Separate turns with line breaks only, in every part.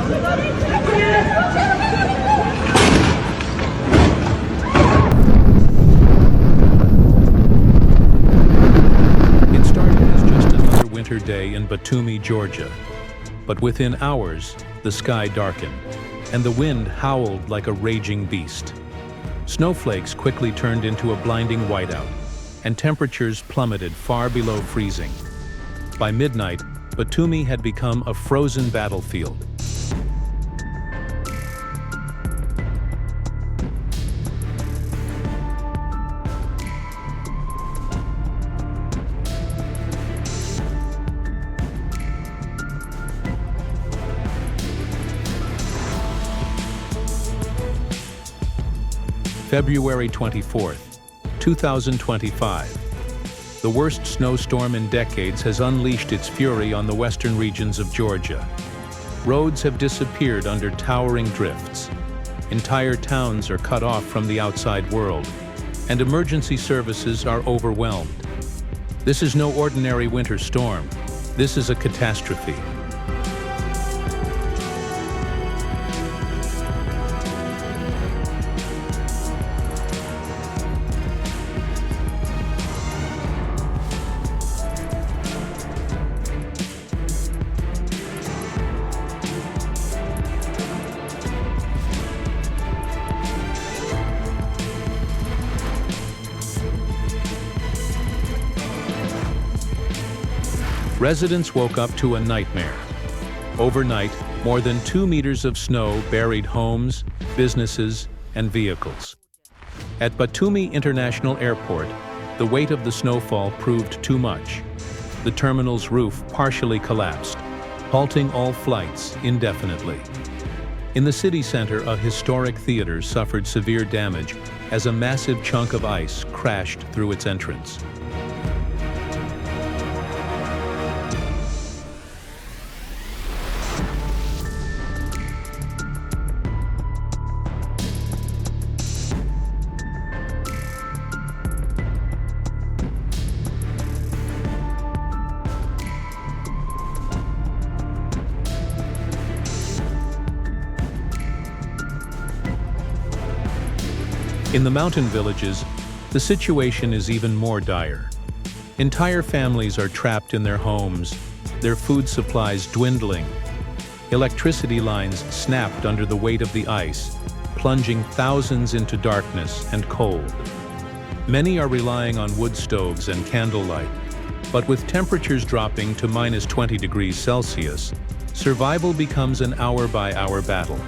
It started as just another winter day in Batumi, Georgia. But within hours, the sky darkened, and the wind howled like a raging beast. Snowflakes quickly turned into a blinding whiteout, and temperatures plummeted far below freezing. By midnight, Batumi had become a frozen battlefield. February 24th, 2025. The worst snowstorm in decades has unleashed its fury on the western regions of Georgia. Roads have disappeared under towering drifts. Entire towns are cut off from the outside world, and emergency services are overwhelmed. This is no ordinary winter storm. This is a catastrophe. Residents woke up to a nightmare. Overnight, more than 2 meters of snow buried homes, businesses, and vehicles. At Batumi International Airport, the weight of the snowfall proved too much. The terminal's roof partially collapsed, halting all flights indefinitely. In the city center, a historic theater suffered severe damage as a massive chunk of ice crashed through its entrance. In the mountain villages, the situation is even more dire. Entire families are trapped in their homes, their food supplies dwindling. Electricity lines snapped under the weight of the ice, plunging thousands into darkness and cold. Many are relying on wood stoves and candlelight, but with temperatures dropping to minus 20 degrees Celsius, survival becomes an hour-by-hour battle.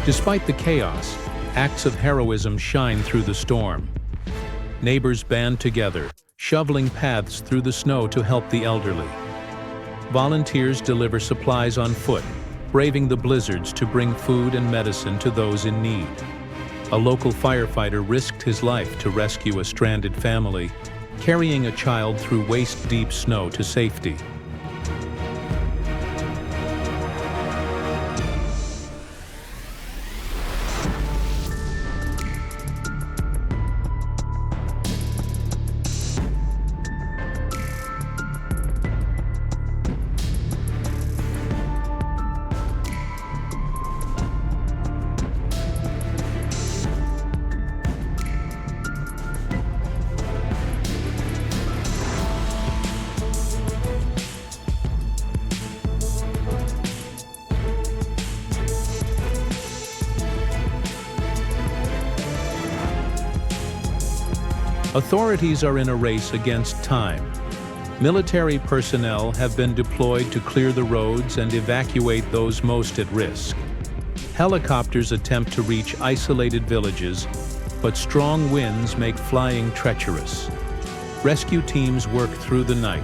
Despite the chaos, acts of heroism shine through the storm. Neighbors band together, shoveling paths through the snow to help the elderly. Volunteers deliver supplies on foot, braving the blizzards to bring food and medicine to those in need. A local firefighter risked his life to rescue a stranded family, carrying a child through waist-deep snow to safety. Authorities are in a race against time. Military personnel have been deployed to clear the roads and evacuate those most at risk. Helicopters attempt to reach isolated villages, but strong winds make flying treacherous. Rescue teams work through the night,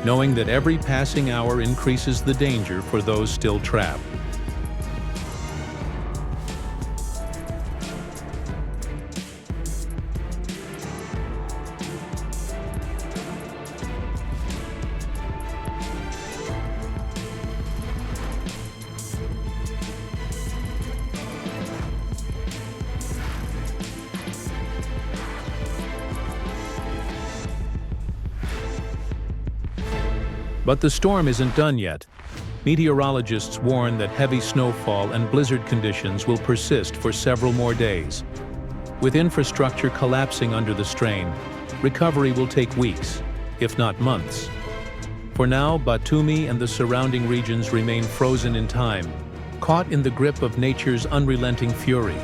knowing that every passing hour increases the danger for those still trapped. But the storm isn't done yet. Meteorologists warn that heavy snowfall and blizzard conditions will persist for several more days. With infrastructure collapsing under the strain, recovery will take weeks, if not months. For now, Batumi and the surrounding regions remain frozen in time, caught in the grip of nature's unrelenting fury.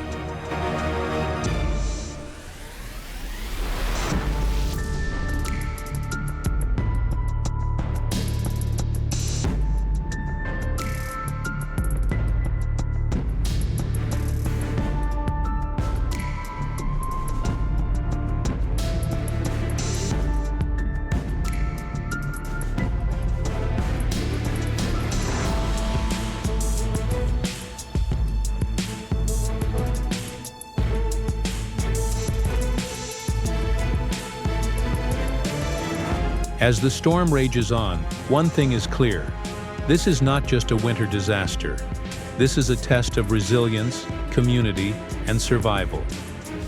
As the storm rages on, one thing is clear. This is not just a winter disaster. This is a test of resilience, community, and survival.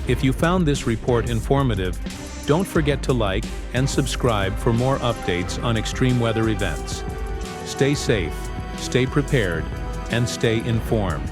If you found this report informative, don't forget to like and subscribe for more updates on extreme weather events. Stay safe, stay prepared, and stay informed.